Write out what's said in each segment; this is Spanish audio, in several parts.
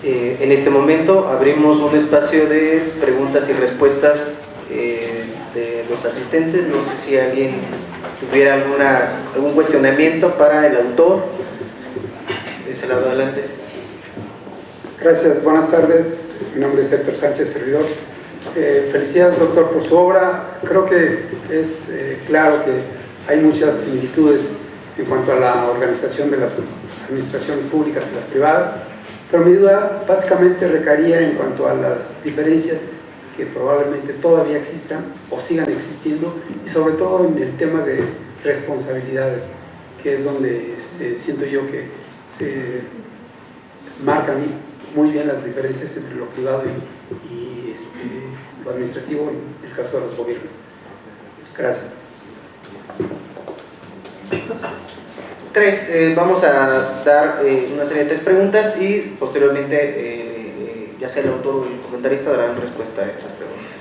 En este momento abrimos un espacio de preguntas y respuestas de los asistentes. No sé si alguien tuviera algún cuestionamiento para el autor. De ese lado, adelante. Gracias, buenas tardes. Mi nombre es Héctor Sánchez, servidor. Felicidades, doctor, por su obra. Creo que es claro que hay muchas similitudes en cuanto a la organización de las administraciones públicas y las privadas, pero mi duda básicamente recaería en cuanto a las diferencias que probablemente todavía existan o sigan existiendo, y sobre todo en el tema de responsabilidades, que es donde siento yo que se marcan muy bien las diferencias entre lo privado y lo administrativo en el caso de los gobiernos. Gracias. Vamos a dar una serie de 3 preguntas y posteriormente ya sea el autor o el comentarista darán respuesta a estas preguntas.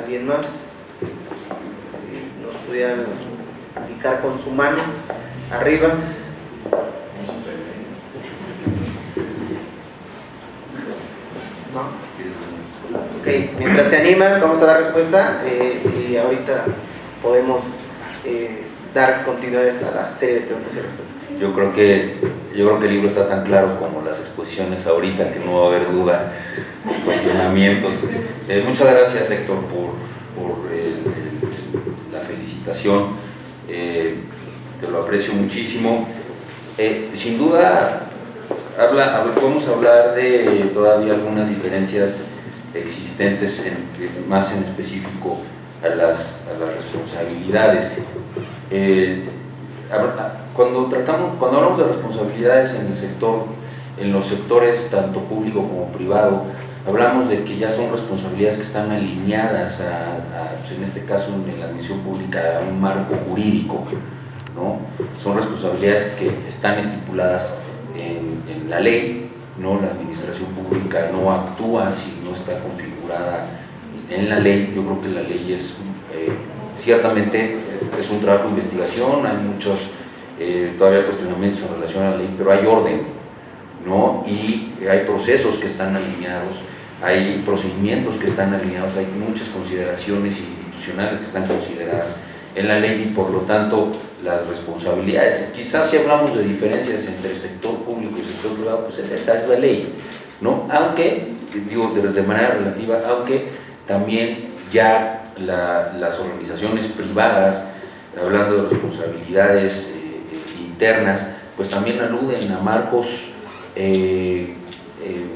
¿Alguien más? Si nos pudieran indicar con su mano arriba. ¿No? Ok, mientras se animan vamos a dar respuesta y ahorita podemos dar continuidad a la serie de preguntas y respuestas. Yo creo que el libro está tan claro como las exposiciones ahorita, que no va a haber duda, cuestionamientos. Muchas gracias, Héctor, por la felicitación. Te lo aprecio muchísimo. Sin duda, podemos hablar de todavía algunas diferencias existentes, más en específico a las responsabilidades. Cuando hablamos de responsabilidades en los sectores tanto público como privado, hablamos de que ya son responsabilidades que están alineadas pues en este caso en la administración pública, a un marco jurídico, ¿no? Son responsabilidades que están estipuladas en la ley, ¿no? La administración pública no actúa si no está configurada en la ley. Yo creo que la ley es ciertamente es un trabajo de investigación, hay muchos todavía cuestionamientos en relación a la ley, pero hay orden, ¿no? Y hay procesos que están alineados, hay procedimientos que están alineados, hay muchas consideraciones institucionales que están consideradas en la ley y por lo tanto las responsabilidades. Quizás si hablamos de diferencias entre el sector público y el sector privado, pues esa es la ley, ¿no? Aunque, digo de manera relativa, aunque también ya las organizaciones privadas, hablando de responsabilidades internas, pues también aluden a marcos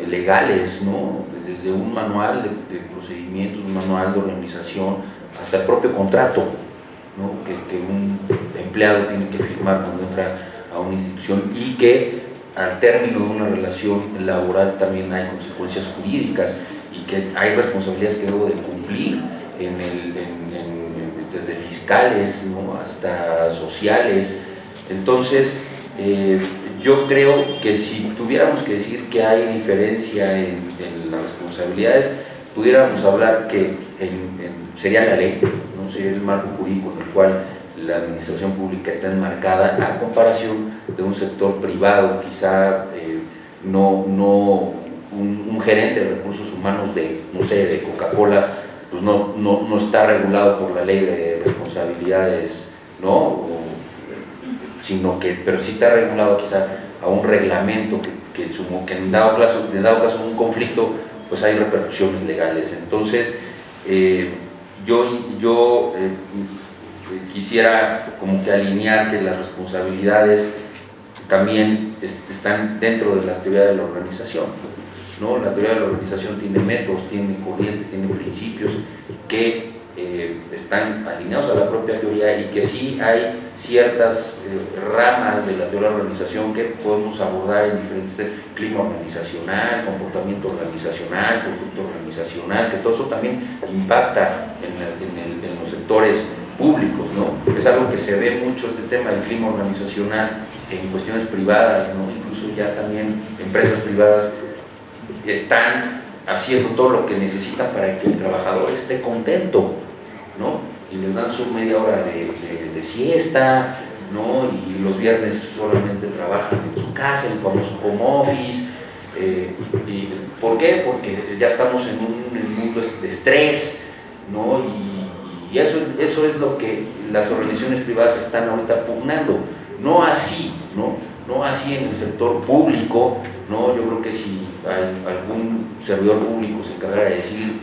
legales, ¿no? Desde un manual de procedimientos, un manual de organización, hasta el propio contrato, ¿no? que un empleado tiene que firmar cuando entra a una institución, y que al término de una relación laboral también hay consecuencias jurídicas y que hay responsabilidades que debo de cumplir desde fiscales, ¿no? Hasta sociales. Entonces yo creo que si tuviéramos que decir que hay diferencia en las responsabilidades, pudiéramos hablar que sería la ley, ¿no? Sería el marco jurídico en el cual la administración pública está enmarcada, a comparación de un sector privado. Quizá un gerente de recursos humanos de Coca-Cola, pues no está regulado por la ley de responsabilidades, ¿no? Pero sí está regulado quizá a un reglamento que en dado caso de un conflicto, pues hay repercusiones legales. Entonces yo quisiera como que alinear que las responsabilidades también están dentro de la teoría de la organización, ¿no? La teoría de la organización tiene métodos, tiene corrientes, tiene principios que están alineados a la propia teoría, y que sí hay ciertas ramas de la teoría de la organización que podemos abordar en diferentes temas: clima organizacional, comportamiento organizacional, conducta organizacional, que todo eso también impacta en los sectores públicos, ¿no? Es algo que se ve mucho, este tema del clima organizacional, en cuestiones privadas, ¿no? Incluso ya también empresas privadas están haciendo todo lo que necesitan para que el trabajador esté contento, ¿no? Y les dan su media hora de siesta, ¿no? Y los viernes solamente trabajan en su casa, el famoso home office. ¿Y por qué? Porque ya estamos en un mundo de estrés, ¿no? Y eso es lo que las organizaciones privadas están ahorita pugnando. No así, no así en el sector público, ¿no? Yo creo que si algún servidor público se encargara de decir,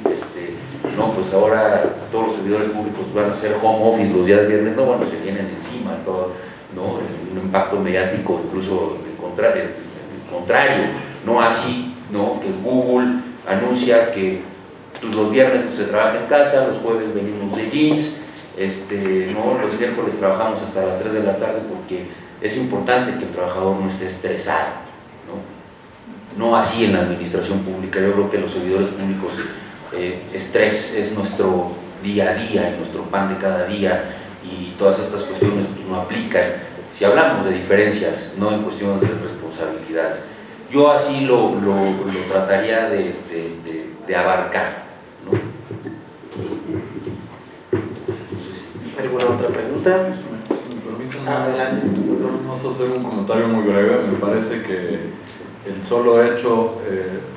no, pues ahora todos los servidores públicos van a hacer home office los días viernes, no, bueno, se vienen encima todo, ¿no? Un impacto mediático, incluso el contrario, no así, ¿no? Que Google anuncia que pues, los viernes pues, se trabaja en casa, los jueves venimos de jeans, ¿no? Los miércoles trabajamos hasta las 3 de la tarde porque es importante que el trabajador no esté estresado, no así en la administración pública. Yo creo que los servidores públicos, estrés es nuestro día a día y nuestro pan de cada día, y todas estas cuestiones pues, no aplican si hablamos de diferencias, no en cuestiones de responsabilidades. Yo así lo trataría de abarcar, ¿no? ¿Alguna otra pregunta? Me permiten Adelante. vamos a hacer un comentario muy breve. Me parece que el solo hecho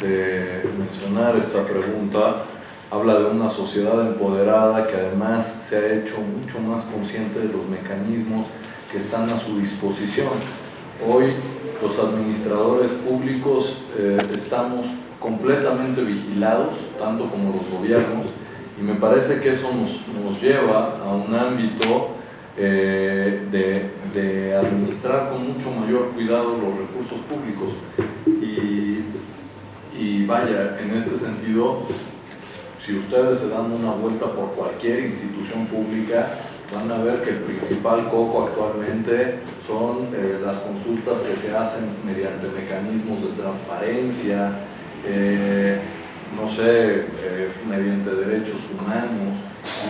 de mencionar esta pregunta habla de una sociedad empoderada que además se ha hecho mucho más consciente de los mecanismos que están a su disposición. Hoy los administradores públicos estamos completamente vigilados, tanto como los gobiernos, y me parece que eso nos lleva a un ámbito de administrar con mucho mayor cuidado los recursos públicos. Y vaya, en este sentido, si ustedes se dan una vuelta por cualquier institución pública, van a ver que el principal coco actualmente son las consultas que se hacen mediante mecanismos de transparencia, no sé, mediante derechos humanos,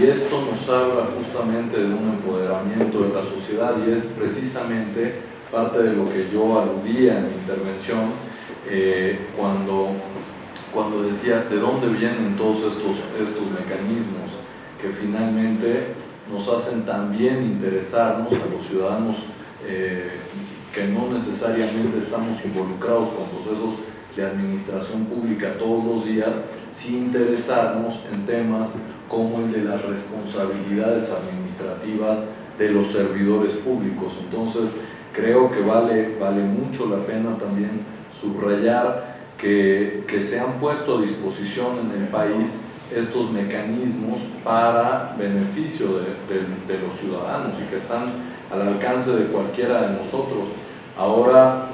y esto nos habla justamente de un empoderamiento de la sociedad, y es precisamente parte de lo que yo aludía en mi intervención cuando decía de dónde vienen todos estos mecanismos que finalmente nos hacen también interesarnos a los ciudadanos que no necesariamente estamos involucrados con procesos de administración pública todos los días, sin interesarnos en temas como el de las responsabilidades administrativas de los servidores públicos. Entonces, creo que vale mucho la pena también subrayar que se han puesto a disposición en el país estos mecanismos para beneficio de los ciudadanos y que están al alcance de cualquiera de nosotros. Ahora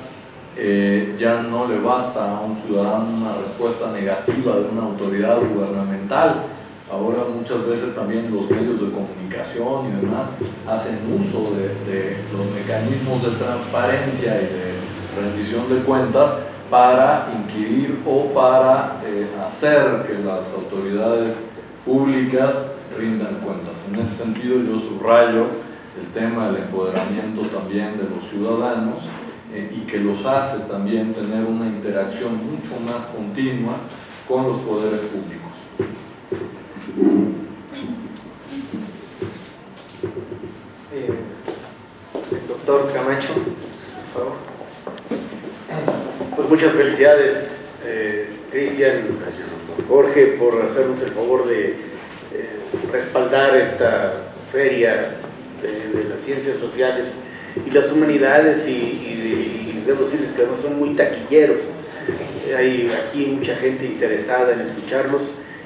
ya no le basta a un ciudadano una respuesta negativa de una autoridad gubernamental. Ahora muchas veces también los medios de comunicación y demás hacen uso de los mecanismos de transparencia y de rendición de cuentas para inquirir o para hacer que las autoridades públicas rindan cuentas. En ese sentido yo subrayo el tema del empoderamiento también de los ciudadanos y que los hace también tener una interacción mucho más continua con los poderes públicos. Doctor Camacho, por favor. Pues muchas felicidades, Cristian, Jorge, por hacernos el favor de respaldar esta feria de las ciencias sociales y las humanidades, y debo decirles que además son muy taquilleros. Hay aquí mucha gente interesada en escucharlos,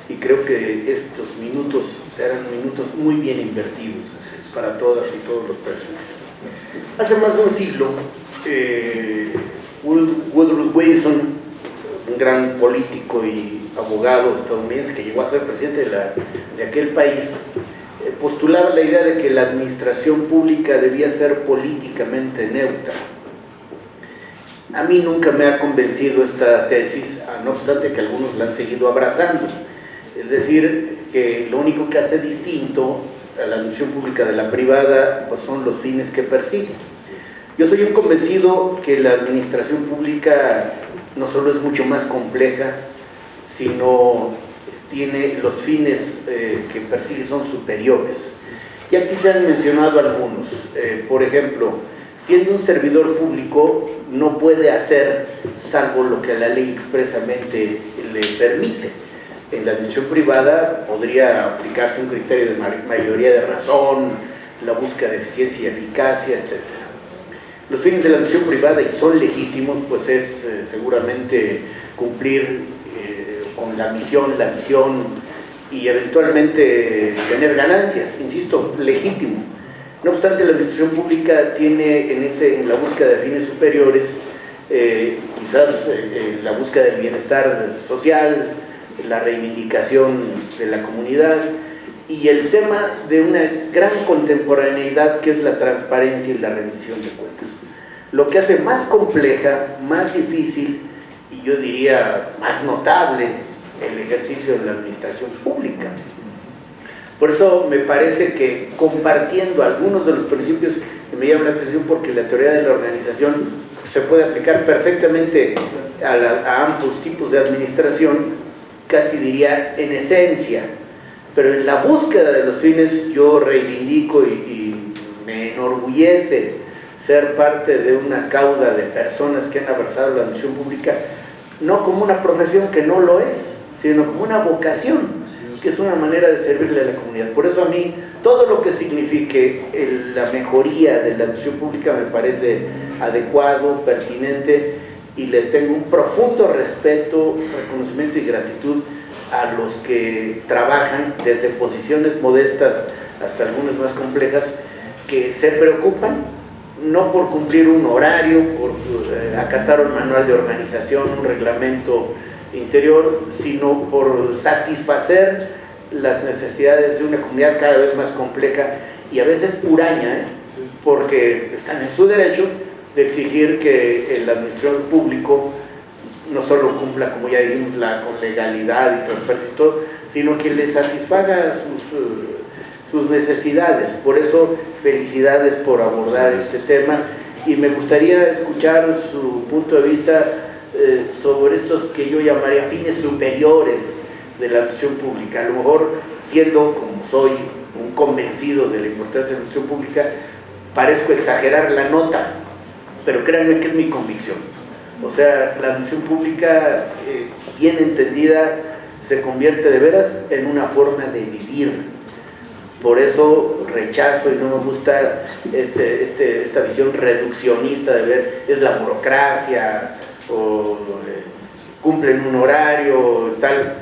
y creo que estos minutos serán minutos muy bien invertidos para todas y todos los presentes. Hace más de un siglo, Woodrow Wilson, un gran político y abogado estadounidense que llegó a ser presidente de aquel país, postulaba la idea de que la administración pública debía ser políticamente neutra. A mí nunca me ha convencido esta tesis, no obstante que algunos la han seguido abrazando. Es decir, que lo único que hace distinto a la administración pública de la privada pues son los fines que persigue. Yo soy un convencido que la administración pública no solo es mucho más compleja, sino tiene los fines que persigue son superiores. Y aquí se han mencionado algunos. Por ejemplo, siendo un servidor público, no puede hacer salvo lo que la ley expresamente le permite. En la administración privada podría aplicarse un criterio de mayoría de razón, la búsqueda de eficiencia y eficacia, etc. Los fines de la administración privada, y son legítimos, pues es seguramente cumplir con la misión, la visión y eventualmente tener ganancias, insisto, legítimo. No obstante, la administración pública tiene en la búsqueda de fines superiores, quizás la búsqueda del bienestar social, la reivindicación de la comunidad y el tema de una gran contemporaneidad que es la transparencia y la rendición de cuentas. Lo que hace más compleja, más difícil y yo diría más notable el ejercicio de la administración pública. Por eso me parece que compartiendo algunos de los principios que me llaman la atención, porque la teoría de la organización se puede aplicar perfectamente a ambos tipos de administración, casi diría en esencia, pero en la búsqueda de los fines yo reivindico y me enorgullece ser parte de una cauda de personas que han abrazado la administración pública, no como una profesión que no lo es, sino como una vocación, que es una manera de servirle a la comunidad. Por eso a mí todo lo que signifique la mejoría de la administración pública me parece adecuado, pertinente, y le tengo un profundo respeto, reconocimiento y gratitud a los que trabajan desde posiciones modestas hasta algunas más complejas, que se preocupan no por cumplir un horario, por acatar un manual de organización, un reglamento interior, sino por satisfacer las necesidades de una comunidad cada vez más compleja y a veces huraña, porque están en su derecho de exigir que el administrador público no solo cumpla, como ya dijimos, con legalidad y transparencia y todo, sino que le satisfaga sus necesidades. Por eso, felicidades por abordar este tema y me gustaría escuchar su punto de vista sobre estos que yo llamaría fines superiores de la administración pública. A lo mejor, siendo como soy un convencido de la importancia de la administración pública, parezco exagerar la nota, pero créanme que es mi convicción. O sea, la administración pública, bien entendida, se convierte de veras en una forma de vivir. Por eso rechazo y no me gusta esta visión reduccionista de ver, es la burocracia, o cumplen un horario, tal.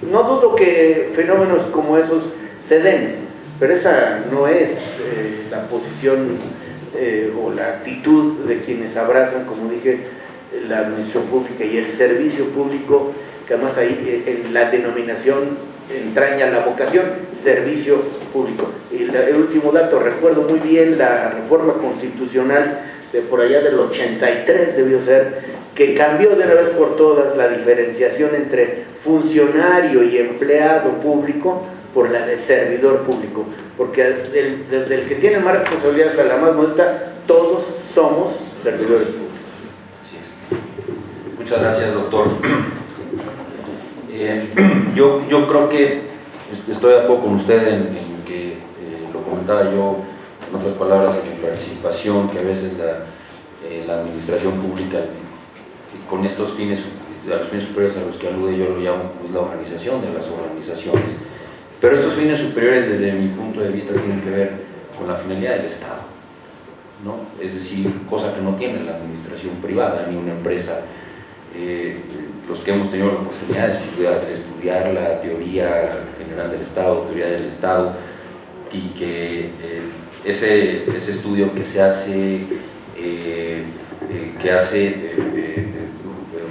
No dudo que fenómenos como esos se den, pero esa no es la posición o la actitud de quienes abrazan, como dije, la administración pública y el servicio público, que además ahí en la denominación entraña la vocación, servicio público. Y el último dato, recuerdo muy bien la reforma constitucional de por allá del 83 debió ser, que cambió de una vez por todas la diferenciación entre funcionario y empleado público por la de servidor público, porque desde el que tiene más responsabilidades a la más modesta, todos somos servidores públicos. Muchas gracias, doctor. Yo creo que estoy de acuerdo con usted en que lo comentaba yo, en otras palabras, en mi participación, que a veces la administración pública, con estos fines, a los fines superiores a los que alude, yo lo llamo pues, la organización de las organizaciones. Pero estos fines superiores, desde mi punto de vista, tienen que ver con la finalidad del Estado, ¿no? Es decir, cosa que no tiene la administración privada ni una empresa. Los que hemos tenido la oportunidad de estudiar la teoría general del Estado, teoría del Estado, y que ese estudio que se hace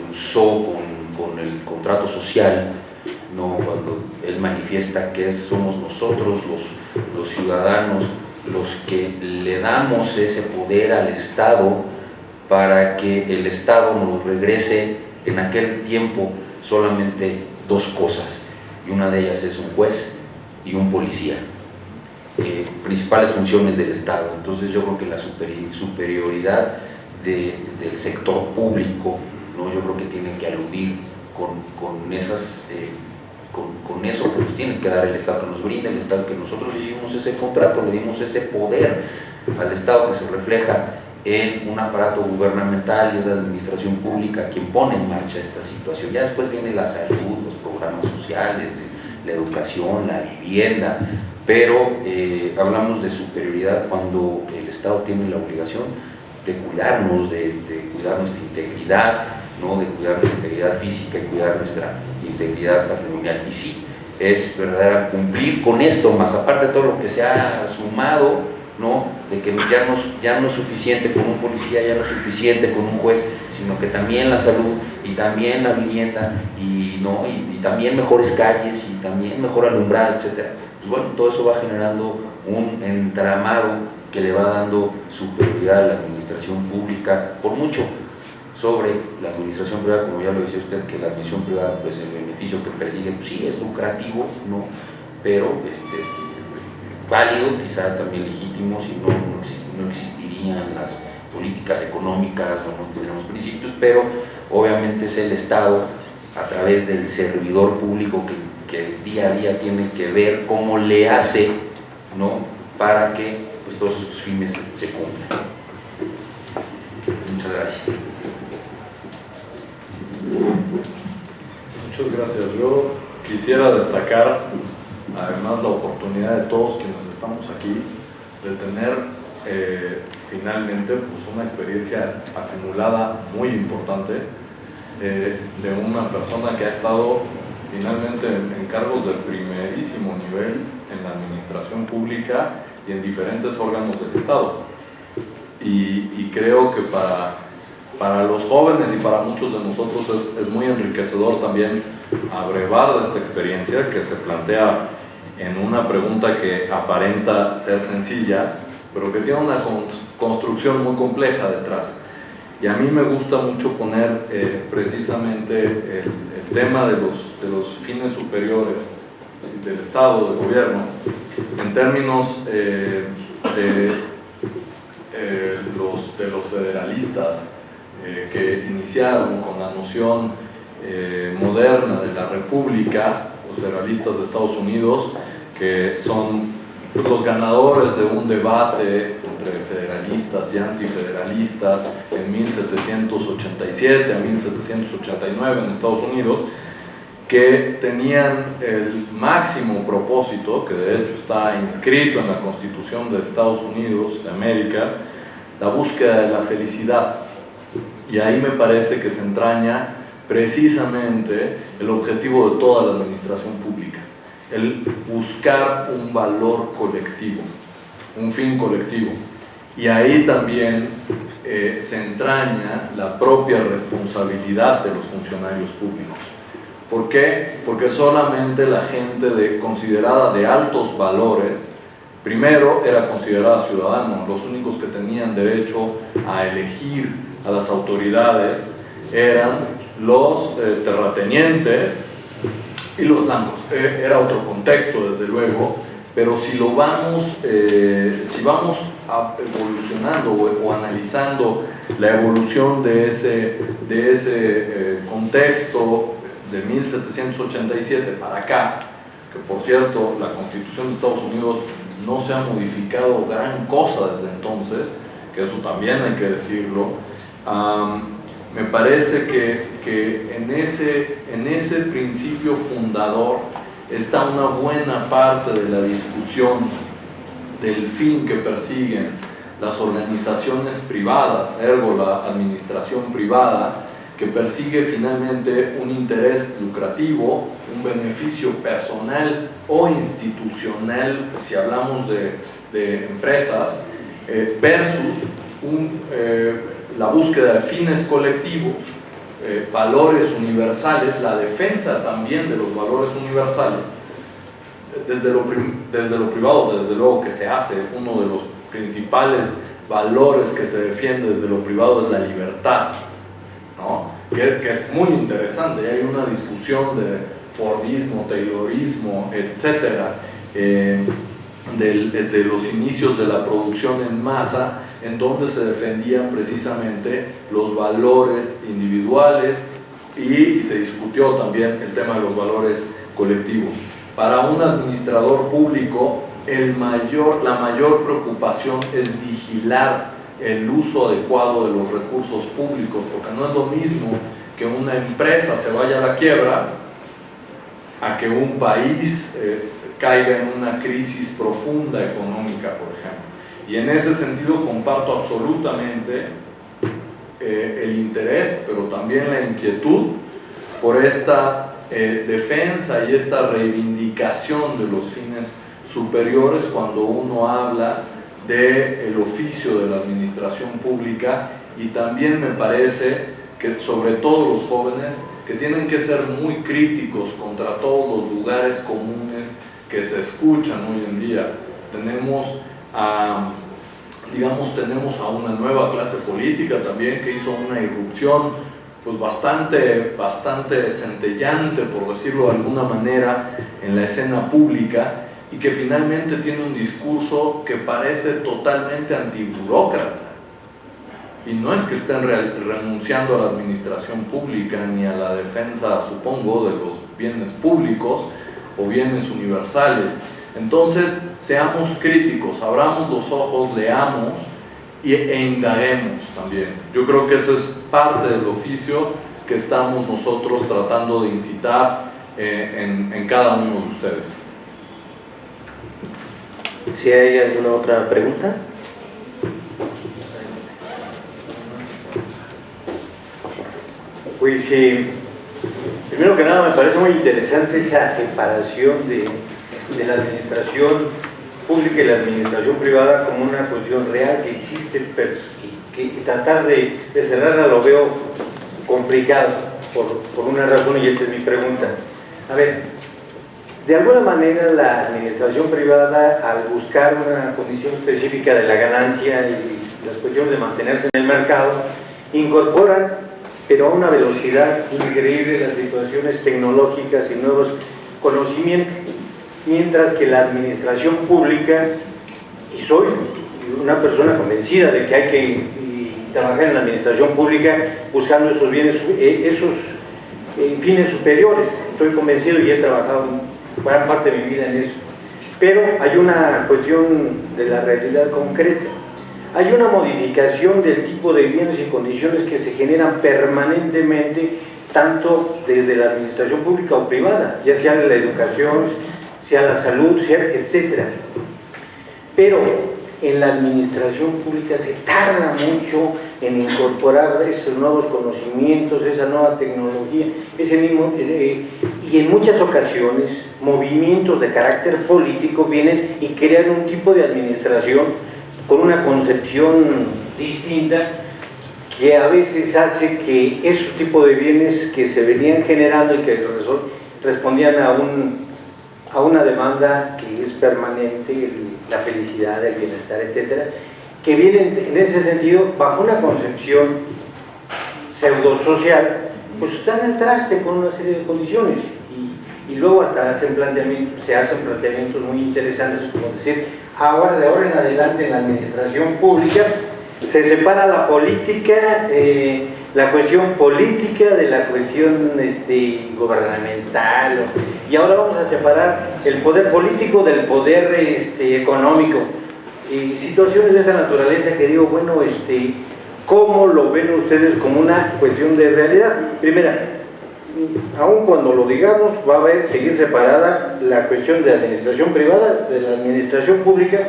Rousseau con el contrato social, ¿no? Cuando él manifiesta que somos nosotros los ciudadanos los que le damos ese poder al Estado para que el Estado nos regrese en aquel tiempo solamente dos cosas, y una de ellas es un juez y un policía, principales funciones del Estado. Entonces yo creo que la superioridad del sector público, ¿no? Yo creo que tiene que aludir con eso que nos tiene que dar el Estado, que nos brinda el Estado, que nosotros hicimos ese contrato, le dimos ese poder al Estado que se refleja en un aparato gubernamental y es la administración pública quien pone en marcha esta situación. Ya después viene la salud, los programas sociales, la educación, la vivienda, pero hablamos de superioridad cuando el Estado tiene la obligación de cuidarnos, de cuidar nuestra integridad, ¿no? De cuidar nuestra integridad física y cuidar nuestra integridad patrimonial. Y sí, es verdad cumplir con esto, más aparte de todo lo que se ha sumado, ¿no? De que ya no es suficiente con un policía, ya no es suficiente con un juez, sino que también la salud y también la vivienda y también mejores calles y también mejor alumbrado, etc. Pues bueno, todo eso va generando un entramado que le va dando superioridad a la administración pública por mucho sobre la administración privada, como ya lo decía usted, que la administración privada, pues el beneficio que persigue, pues sí, es lucrativo, ¿no? Pero válido, quizá también legítimo, si no existirían las políticas económicas, no tendríamos principios, pero obviamente es el Estado, a través del servidor público que día a día tiene que ver cómo le hace, ¿no? Para que pues, todos estos fines se cumplan. Muchas gracias. Muchas gracias. Yo quisiera destacar además la oportunidad de todos quienes estamos aquí de tener finalmente pues, una experiencia acumulada muy importante de una persona que ha estado finalmente en cargos del primerísimo nivel en la administración pública y en diferentes órganos del Estado. Y creo que para los jóvenes y para muchos de nosotros es muy enriquecedor también abrevar de esta experiencia que se plantea en una pregunta que aparenta ser sencilla, pero que tiene una construcción muy compleja detrás. Y a mí me gusta mucho poner precisamente el tema de los fines superiores del Estado, del gobierno, en términos de los federalistas que iniciaron con la noción moderna de la República, los federalistas de Estados Unidos, que son los ganadores de un debate entre federalistas y antifederalistas en 1787 a 1789 en Estados Unidos, que tenían el máximo propósito, que de hecho está inscrito en la Constitución de Estados Unidos de América, la búsqueda de la felicidad. Y ahí me parece que se entraña precisamente el objetivo de toda la administración pública, el buscar un valor colectivo, un fin colectivo. Y ahí también se entraña la propia responsabilidad de los funcionarios públicos. ¿Por qué? Porque solamente la gente considerada de altos valores, primero era considerada ciudadano, los únicos que tenían derecho a elegir a las autoridades eran los terratenientes y los blancos. Era otro contexto, desde luego, pero si vamos evolucionando o analizando la evolución de ese contexto de 1787 para acá, que por cierto la Constitución de Estados Unidos no se ha modificado gran cosa desde entonces, que eso también hay que decirlo, me parece que en ese principio fundador está una buena parte de la discusión del fin que persiguen las organizaciones privadas, ergo la administración privada, que persigue finalmente un interés lucrativo, un beneficio personal o institucional, si hablamos de empresas, versus la búsqueda de fines colectivos, valores universales, la defensa también de los valores universales. Desde lo privado, desde luego que se hace, uno de los principales valores que se defiende desde lo privado es la libertad, ¿no? Que es muy interesante. Hay una discusión de Fordismo, Taylorismo, etcétera, de los inicios de la producción en masa, en donde se defendían precisamente los valores individuales y se discutió también el tema de los valores colectivos. Para un administrador público, la mayor preocupación es vigilar el uso adecuado de los recursos públicos, porque no es lo mismo que una empresa se vaya a la quiebra a que un país caiga en una crisis profunda económica, por ejemplo. Y en ese sentido comparto absolutamente el interés, pero también la inquietud por esta defensa y esta reivindicación de los fines superiores cuando uno habla del oficio de la administración pública, y también me parece que sobre todo los jóvenes que tienen que ser muy críticos contra todos los lugares comunes que se escuchan hoy en día. Tenemos a una nueva clase política también que hizo una irrupción pues bastante centellante, por decirlo de alguna manera, en la escena pública, y que finalmente tiene un discurso que parece totalmente antiburócrata. Y no es que estén renunciando a la administración pública ni a la defensa, supongo, de los bienes públicos o bienes universales. Entonces, seamos críticos, abramos los ojos, leamos e indaguemos también. Yo creo que esa es parte del oficio que estamos nosotros tratando de incitar en cada uno de ustedes. Si hay alguna otra pregunta. Pues primero que nada me parece muy interesante esa separación de la administración pública y la administración privada como una cuestión real que existe, pero que tratar de cerrarla lo veo complicado por una razón, y esta es mi pregunta. A ver, de alguna manera la administración privada, al buscar una condición específica de la ganancia y las cuestiones de mantenerse en el mercado, incorporan, pero a una velocidad increíble, las situaciones tecnológicas y nuevos conocimientos, mientras que la administración pública, y soy una persona convencida de que hay que trabajar en la administración pública buscando esos bienes, esos fines superiores, estoy convencido y he trabajado gran parte de mi vida en eso, pero hay una cuestión de la realidad concreta. Hay una modificación del tipo de bienes y condiciones que se generan permanentemente, tanto desde la administración pública o privada, ya sea la educación, sea la salud, sea etcétera. Pero en la administración pública se tarda mucho en incorporar esos nuevos conocimientos, esa nueva tecnología, y en muchas ocasiones movimientos de carácter político vienen y crean un tipo de administración con una concepción distinta que a veces hace que ese tipo de bienes que se venían generando y que respondían a una demanda que es permanente, la felicidad, el bienestar, etcétera, que vienen en ese sentido bajo una concepción pseudosocial, pues están al traste con una serie de condiciones y luego hasta se hacen planteamientos muy interesantes, como decir, ahora de ahora en adelante en la administración pública se separa la política, la cuestión política de la cuestión gubernamental, y ahora vamos a separar el poder político del poder económico, y situaciones de esa naturaleza que digo, bueno, ¿cómo lo ven ustedes como una cuestión de realidad? Primera, aun cuando lo digamos, va a seguir separada la cuestión de la administración privada de la administración pública,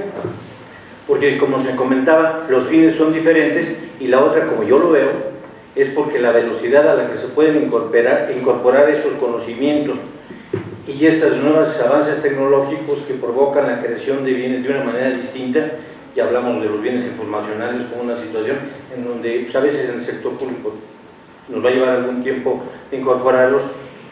porque como se comentaba, los fines son diferentes, y la otra, como yo lo veo, es porque la velocidad a la que se pueden incorporar esos conocimientos y esos nuevos avances tecnológicos que provocan la creación de bienes de una manera distinta, y hablamos de los bienes informacionales como una situación en donde pues, a veces en el sector público nos va a llevar algún tiempo incorporarlos,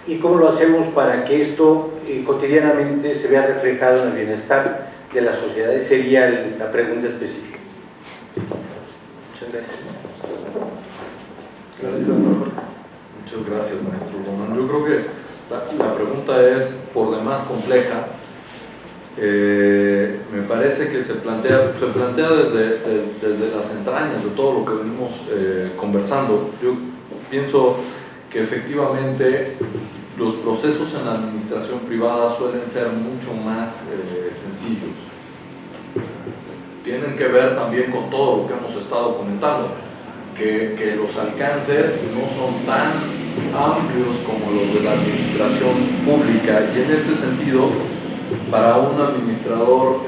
y cómo lo hacemos para que esto cotidianamente se vea reflejado en el bienestar de la sociedad. Esa sería la pregunta específica. Muchas gracias. Muchas gracias, maestro Román. Yo creo que la pregunta es por demás compleja. Me parece que se plantea desde las entrañas de todo lo que venimos conversando. Yo pienso que efectivamente los procesos en la administración privada suelen ser mucho más sencillos. tienen que ver también con todo lo que hemos estado comentando, que los alcances no son tan amplios como los de la administración pública, y en este sentido, para un administrador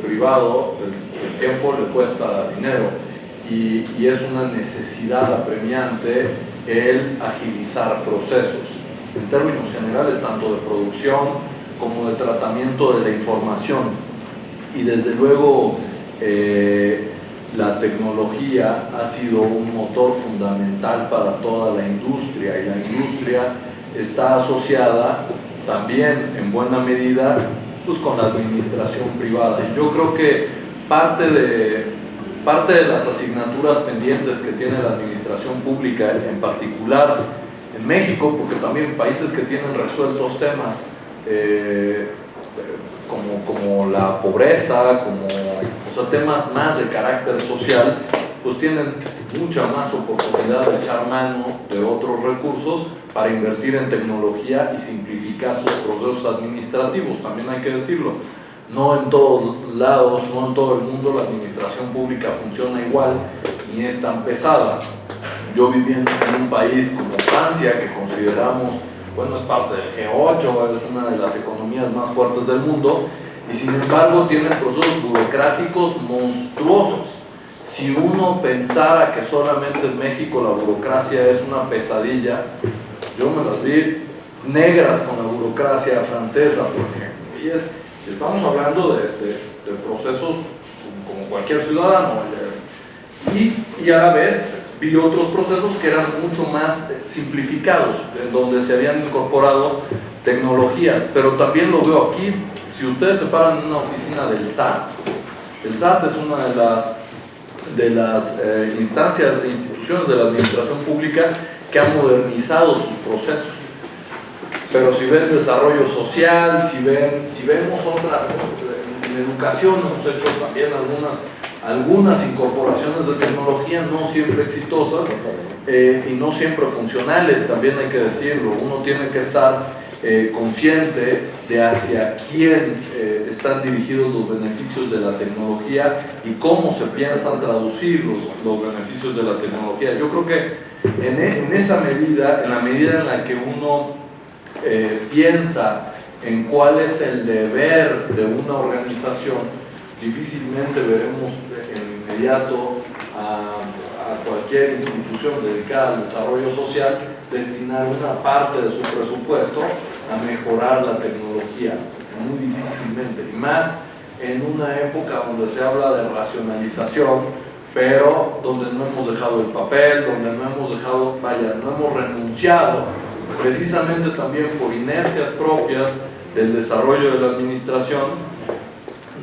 privado, el tiempo le cuesta dinero, y es una necesidad apremiante el agilizar procesos, en términos generales, tanto de producción como de tratamiento de la información. Y desde luego la tecnología ha sido un motor fundamental para toda la industria, y la industria está asociada también en buena medida pues, con la administración privada. Y yo creo que parte de las asignaturas pendientes que tiene la administración pública, en particular en México, porque también países que tienen resueltos temas como la pobreza, temas más de carácter social, pues tienen mucha más oportunidad de echar mano de otros recursos para invertir en tecnología y simplificar sus procesos administrativos. También hay que decirlo, no en todos lados, no en todo el mundo la administración pública funciona igual ni es tan pesada. Yo viviendo en un país como Francia, que consideramos, bueno, es parte del G8, es una de las economías más fuertes del mundo, y sin embargo tiene procesos burocráticos monstruosos. Si uno pensara que solamente en México la burocracia es una pesadilla, yo me las vi negras con la burocracia francesa, porque estamos hablando de procesos como cualquier ciudadano, y a la vez vi otros procesos que eran mucho más simplificados, en donde se habían incorporado tecnologías, pero también lo veo aquí. Si ustedes se paran en una oficina del SAT, el SAT es una de las instancias e instituciones de la administración pública que han modernizado sus procesos. Pero si ven desarrollo social, si vemos otras, en educación hemos hecho también algunas incorporaciones de tecnología, no siempre exitosas y no siempre funcionales, también hay que decirlo. Uno tiene que estar consciente de hacia quién están dirigidos los beneficios de la tecnología y cómo se piensan traducir los beneficios de la tecnología. Yo creo que en esa medida, en la medida en la que uno piensa en cuál es el deber de una organización, difícilmente veremos en inmediato a cualquier institución dedicada al desarrollo social destinar una parte de su presupuesto a mejorar la tecnología, muy difícilmente, y más en una época donde se habla de racionalización, pero donde no hemos dejado el papel, donde no hemos dejado, no hemos renunciado, precisamente también por inercias propias del desarrollo de la administración,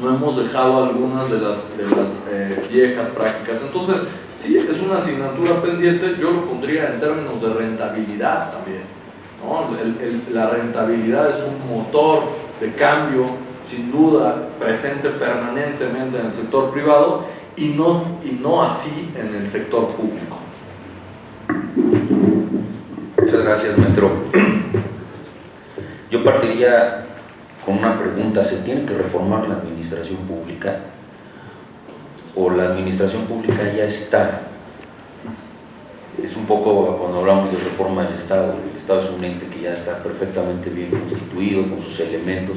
no hemos dejado algunas de las viejas prácticas. Entonces, sí, es una asignatura pendiente. Yo lo pondría en términos de rentabilidad también, ¿no? La rentabilidad es un motor de cambio, sin duda, presente permanentemente en el sector privado y no así en el sector público. Muchas gracias, maestro. Yo partiría con una pregunta: ¿se tiene que reformar la administración pública o la administración pública ya está? Es un poco cuando hablamos de reforma del Estado. El Estado es un ente que ya está perfectamente bien constituido con sus elementos,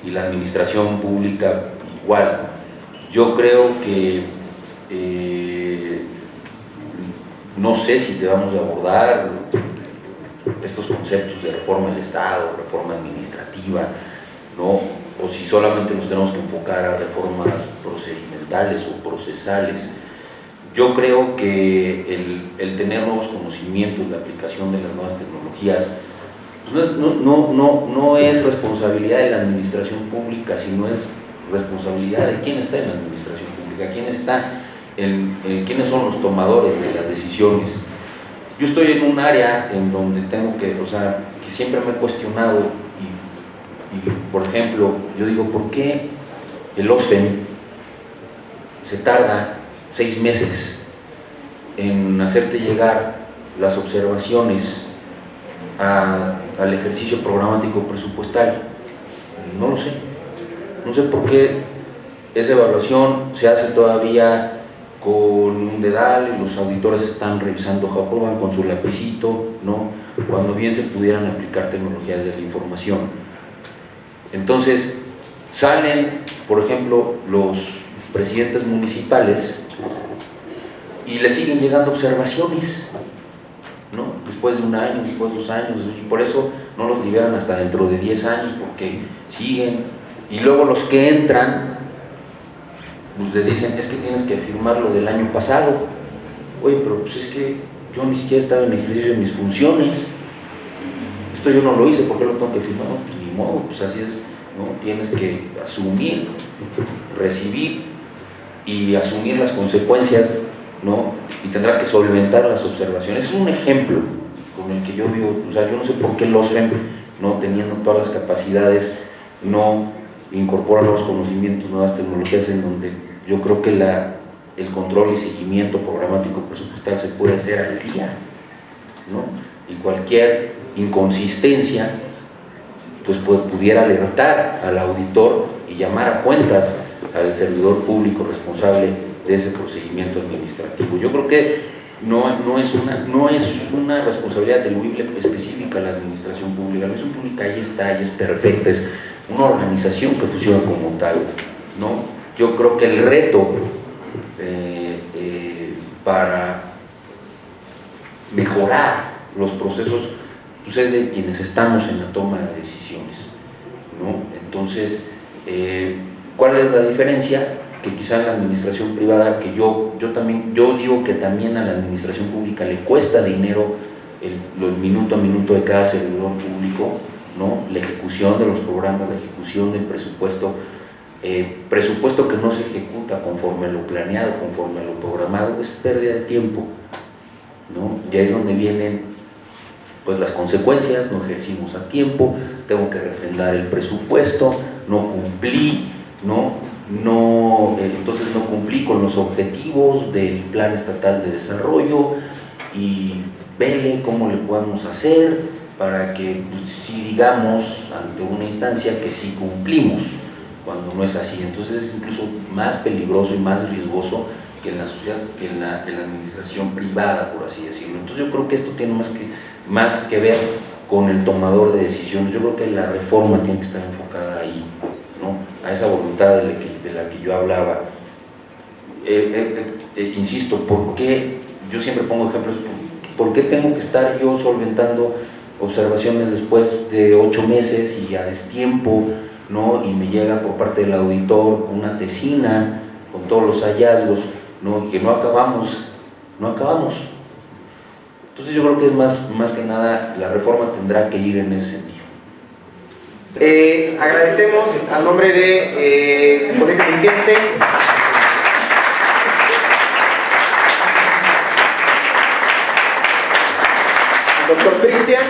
y la administración pública igual. Yo creo que no sé si debamos de abordar estos conceptos de reforma del Estado, reforma administrativa, ¿no? O si solamente nos tenemos que enfocar a reformas procedimentales o procesales. Yo creo que el tener nuevos conocimientos, la aplicación de las nuevas tecnologías, pues no es responsabilidad de la administración pública, sino es responsabilidad de quién está en la administración pública, quiénes son los tomadores de las decisiones. Yo estoy en un área en donde tengo que siempre me he cuestionado, y por ejemplo, yo digo, ¿por qué el OSFEN se tarda 6 meses en hacerte llegar las observaciones al ejercicio programático presupuestal? No lo sé. No sé por qué esa evaluación se hace todavía con un dedal y los auditores están revisando, aprueban con su lapicito, ¿no? Cuando bien se pudieran aplicar tecnologías de la información. Entonces, salen, por ejemplo, los presidentes municipales y les siguen llegando observaciones, ¿no? Después de un año, después de 2 años, y por eso no los liberan hasta dentro de 10 años, porque siguen, y luego los que entran, pues les dicen, es que tienes que firmar lo del año pasado. Oye, pero pues es que yo ni siquiera estaba en ejercicio de mis funciones, esto yo no lo hice, ¿por qué lo tengo que firmar? No, pues ni modo, pues así es, ¿no? Tienes que asumir, recibir y asumir las consecuencias, ¿no? Y tendrás que solventar las observaciones. Es un ejemplo con el que yo digo, o sea, yo no sé por qué el OSFEM, ¿no? Teniendo todas las capacidades, no incorpora nuevos conocimientos, nuevas tecnologías, en donde yo creo que el control y seguimiento programático presupuestal se puede hacer al día, ¿no? Y cualquier inconsistencia pues pudiera alertar al auditor y llamar a cuentas al servidor público responsable de ese procedimiento administrativo. Yo creo que no es una responsabilidad atribuible específica a la administración pública. La administración pública ahí está, ahí es perfecta, es una organización que funciona como tal, ¿no? Yo creo que el reto para mejorar los procesos pues es de quienes estamos en la toma de decisiones, ¿no? Entonces, ¿cuál es la diferencia? Que quizá en la administración privada, que yo digo que también a la administración pública le cuesta dinero el minuto a minuto de cada servidor público, ¿no? La ejecución de los programas, la ejecución del presupuesto, presupuesto que no se ejecuta conforme a lo planeado, conforme a lo programado, es pérdida de tiempo, ¿no? Y ahí es donde vienen pues las consecuencias, no ejercimos a tiempo, tengo que refrendar el presupuesto, no cumplí, entonces no cumplí con los objetivos del Plan Estatal de Desarrollo y vele cómo le podemos hacer para que pues, sí digamos ante una instancia que sí cumplimos, cuando no es así. Entonces es incluso más peligroso y más riesgoso que en la sociedad, que en la administración privada, por así decirlo. Entonces yo creo que esto tiene más que ver con el tomador de decisiones. Yo creo que la reforma tiene que estar enfocada ahí, ¿no? A esa voluntad de la que yo hablaba. Insisto, ¿por qué? Yo siempre pongo ejemplos, ¿por qué tengo que estar yo solventando observaciones después de 8 meses y a destiempo, ¿no? Y me llega por parte del auditor una tesina con todos los hallazgos, ¿no? Y que no acabamos. Entonces yo creo que es más que nada, la reforma tendrá que ir en ese sentido. Agradecemos al nombre de Colegio Mexiquense al doctor Cristian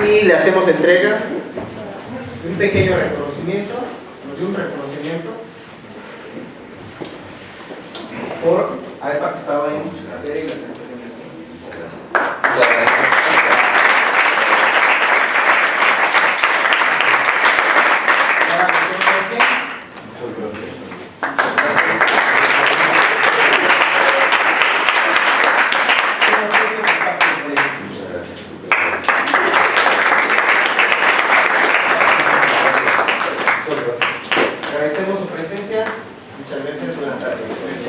y le hacemos entrega de un pequeño reconocimiento, por haber participado en la presentación. Muchas gracias.